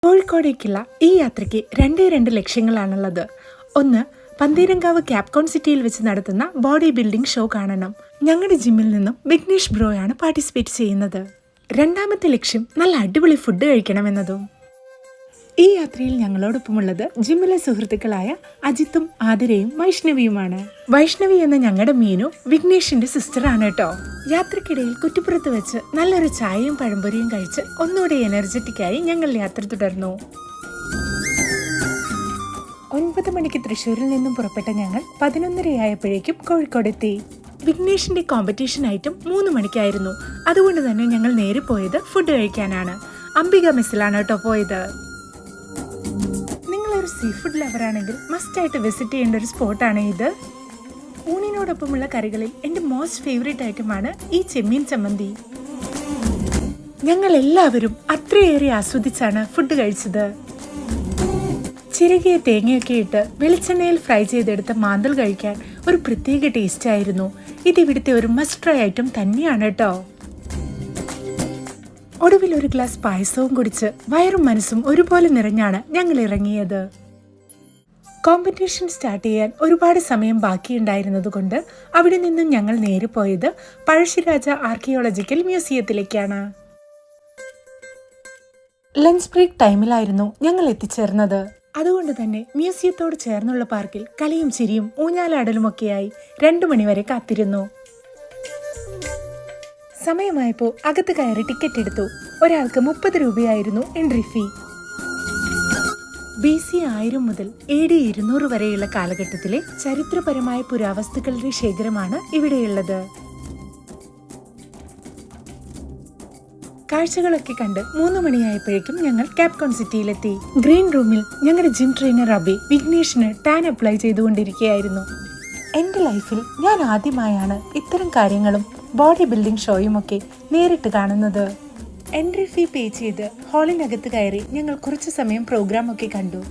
കോഴിക്കോടേക്കുള്ള ഈ യാത്രയ്ക്ക് രണ്ട് ലക്ഷ്യങ്ങളാണുള്ളത്. ഒന്ന്, പന്തീരങ്കാവ് ക്യാപ്കോൺ സിറ്റിയിൽ വെച്ച് നടത്തുന്ന ബോഡി ബിൽഡിംഗ് ഷോ കാണണം. ഞങ്ങളുടെ ജിമ്മിൽ നിന്നും വിഘ്നേഷ് ബ്രോയാണ് പാർട്ടിസിപ്പേറ്റ് ചെയ്യുന്നത്. രണ്ടാമത്തെ ലക്ഷ്യം നല്ല അടിപൊളി ഫുഡ് കഴിക്കണമെന്നതും. ഈ യാത്രയിൽ ഞങ്ങളോടൊപ്പമുള്ളത് ജിമ്മിലെ സുഹൃത്തുക്കളായ അജിത്തും ആതിരയും വൈഷ്ണവിയുമാണ്. വൈഷ്ണവി എന്ന ഞങ്ങളുടെ മീനു വിഘ്നേഷിന്റെ സിസ്റ്ററാണ് കേട്ടോ. യാത്രക്കിടയിൽ കുറ്റിപ്പുറത്ത് വെച്ച് നല്ലൊരു ചായയും പഴംപൊരിയും കഴിച്ച് ഒന്നുകൂടി എനർജറ്റിക്കായി ഞങ്ങൾ യാത്ര തുടർന്നു. 9 മണിക്ക് തൃശ്ശൂരിൽ നിന്നും പുറപ്പെട്ട ഞങ്ങൾ 11:30 കോഴിക്കോടെത്തി. വിഘ്നേഷിന്റെ കോമ്പറ്റീഷൻ ഐറ്റം 3 മണിക്കായിരുന്നു. അതുകൊണ്ട് തന്നെ ഞങ്ങൾ നേരെ പോയത് ഫുഡ് കഴിക്കാനാണ്. അംബിക മെസ്സിലാണ് കേട്ടോ പോയത്. നിങ്ങളൊരു സീ ഫുഡ് ലവറാണെങ്കിൽ മസ്റ്റായിട്ട് വിസിറ്റ് ചെയ്യേണ്ട ഒരു സ്പോട്ടാണ് ഇത്. ഊണിനോടൊപ്പമുള്ള കറികളിൽ എൻ്റെ മോസ്റ്റ് ഫേവറേറ്റ് ഐറ്റമാണ് ഈ ചെമ്മീൻ ചമ്മന്തി. ഞങ്ങൾ എല്ലാവരും അത്രയേറെ ആസ്വദിച്ചാണ് ഫുഡ് കഴിച്ചത്. ചിരകിയ തേങ്ങയൊക്കെ ഇട്ട് വെളിച്ചെണ്ണയിൽ ഫ്രൈ ചെയ്തെടുത്ത മാന്തൽ കഴിക്കാൻ ഒരു പ്രത്യേക ടേസ്റ്റ് ആയിരുന്നു. ഇത് ഇവിടുത്തെ ഒരു മസ്റ്റ് ട്രൈ ഐറ്റം തന്നെയാണ് കേട്ടോ. ഒടുവിൽ ഒരു ഗ്ലാസ് പായസവും കുടിച്ച് വയറും മനസ്സും ഒരുപോലെ നിറഞ്ഞാണ് ഞങ്ങൾ ഇറങ്ങിയത്. കോമ്പറ്റീഷൻ സ്റ്റാർട്ട് ചെയ്യാൻ ഒരുപാട് സമയം ബാക്കിയുണ്ടായിരുന്നത് കൊണ്ട് അവിടെ നിന്നും ഞങ്ങൾ നേരെ പോയത് പഴശ്ശിരാജ ആർക്കിയോളജിക്കൽ മ്യൂസിയത്തിലേക്കാണ്. ലഞ്ച് ബ്രേക്ക് ടൈമിലായിരുന്നു ഞങ്ങൾ എത്തിച്ചേർന്നത്. അതുകൊണ്ട് തന്നെ മ്യൂസിയത്തോട് ചേർന്നുള്ള പാർക്കിൽ കളിയും ചിരിയും ഊഞ്ഞാലാടലുമൊക്കെയായി 2 മണിവരെ കാത്തിരുന്നു. സമയമായപ്പോൾ അകത്ത് കയറി ടിക്കറ്റ് എടുത്തു. ഒരാൾക്ക് 30 രൂപയായിരുന്നു എൻട്രി ഫീ. BC 1000 മുതൽ AD 200 വരെയുള്ള കാലഘട്ടത്തിലെ ചരിത്രപരമായ പുരാവസ്തുക്കളുടെ ശേഖരമാണ് ഇവിടെയുള്ളത്. കാഴ്ചകളൊക്കെ കണ്ട് 3 മണിയായപ്പോഴേക്കും ഞങ്ങൾ ക്യാപ്കോൺ സിറ്റിയിലെത്തി. ഗ്രീൻ റൂമിൽ ഞങ്ങളുടെ ജിം ട്രെയിനർ അബി വിഘ്നേഷിന് ടാൻ അപ്ലൈ ചെയ്തുകൊണ്ടിരിക്കുകയായിരുന്നു. എൻ്റെ ലൈഫിൽ ഞാൻ ആദ്യമായാണ് ഇത്തരം കാര്യങ്ങളും ബോഡി ബിൽഡിംഗ് ഷോയുമൊക്കെ നേരിട്ട് കാണുന്നത്. എൻട്രി ഫീ പേ ചെയ്ത് ഹാളിനകത്ത് കയറി ഞങ്ങൾ കുറച്ചു സമയം പ്രോഗ്രാം ഒക്കെ കണ്ടു.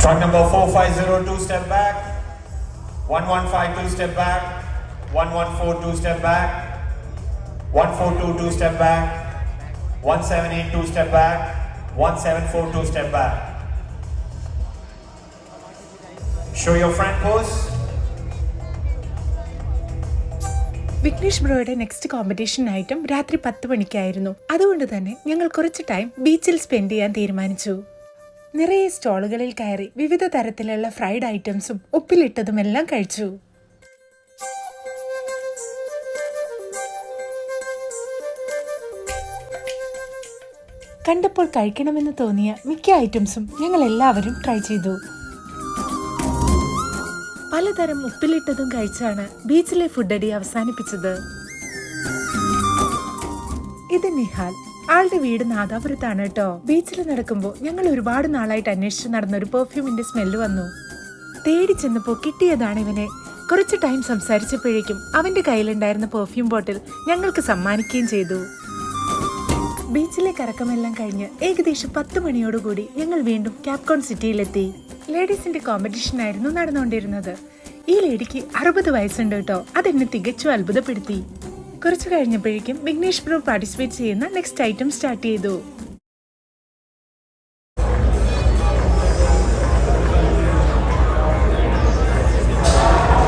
Truck number 4502 step back, 1152 step back, 1142 step back, 1422 step back, 1782 step back, 1742 step back. Show your front pose. Vignesh ബ്രോയുടെ നെക്സ്റ്റ് കോമ്പറ്റീഷൻ ഐറ്റം രാത്രി 10 മണിക്കായിരുന്നു. അതുകൊണ്ട് തന്നെ ഞങ്ങൾ കുറച്ച് ടൈം ബീച്ചിൽ സ്പെൻഡ് ചെയ്യാൻ തീരുമാനിച്ചു. നിറയെ സ്റ്റോളുകളിൽ കയറി വിവിധ തരത്തിലുള്ള ഫ്രൈഡ് ഐറ്റംസും ഉപ്പിലിട്ടതുമെല്ലാം കഴിച്ചു. കണ്ടപ്പോൾ കഴിക്കണമെന്ന് തോന്നിയ മിക്ക ഐറ്റംസും ഞങ്ങൾ എല്ലാവരും ട്രൈ ചെയ്തു. പലതരം ഉപ്പിലിട്ടതും കഴിച്ചാണ് ബീച്ചിലെ ഫുഡ് അടി അവസാനിപ്പിച്ചത്. ഇത് നിഹാൽ, ആളുടെ വീട് നാദാപുരത്താണ് കേട്ടോ. ബീച്ചിൽ നടക്കുമ്പോൾ ഞങ്ങൾ ഒരുപാട് നാളായിട്ട് അന്വേഷിച്ച് നടന്ന ഒരു പെർഫ്യൂമിന്റെ സ്മെല്ല് വന്നു. തേടി ചെന്നപ്പോൾ കിട്ടിയതാണ് ഇവനെ. കുറച്ച് ടൈം സംസാരിച്ചപ്പോഴേക്കും അവന്റെ കയ്യിലുണ്ടായിരുന്ന പെർഫ്യൂം ബോട്ടിൽ ഞങ്ങൾക്ക് സമ്മാനിക്കുകയും ചെയ്തു. ബീച്ചിലെ കറക്കമെല്ലാം കഴിഞ്ഞ് ഏകദേശം 10 മണിയോടുകൂടി ഞങ്ങൾ വീണ്ടും ക്യാപ്കോൺ സിറ്റിയിലെത്തി. ലേഡീസിന്റെ കോമ്പറ്റീഷൻ ആയിരുന്നു നടന്നുകൊണ്ടിരുന്നത്. ഈ ലേഡിക്ക് 60 വയസ്സുണ്ട് കേട്ടോ. അതെന്നെ തികച്ചും അത്ഭുതപ്പെടുത്തി. കുറച്ചു കഴിഞ്ഞപ്പോഴേക്കും വിഘ്നേഷ് ബ്രോ പാർട്ടിസിപ്പേറ്റ് ചെയ്യുന്ന നെക്സ്റ്റ് ഐറ്റം സ്റ്റാർട്ട് ചെയ്തു.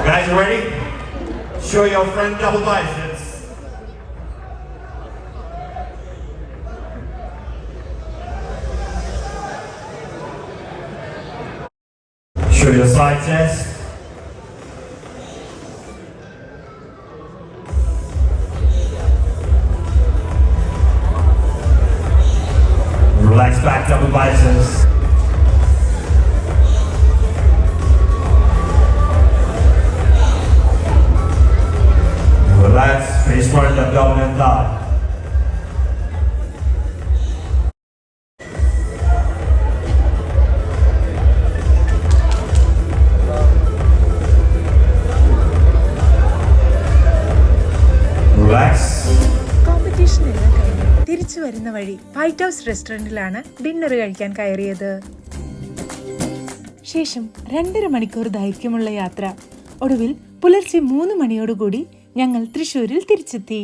Guys, ready? Show your front double biceps. Show your side chest. Relax back double biceps. Relax face front abdomen thigh. Competition എല്ലാം കഴിഞ്ഞ് തിരിച്ചു വരുന്ന വഴി വൈറ്റ് ഹൗസ് റെസ്റ്റോറന്റിലാണ് ഡിന്നർ കഴിക്കാൻ കയറിയത്. ശേഷം 2.5 മണിക്കൂർ ദൈർഘ്യമുള്ള യാത്ര. ഒടുവിൽ പുലർച്ചെ 3 മണിയോടുകൂടി ഞങ്ങൾ തൃശ്ശൂരിൽ തിരിച്ചെത്തി.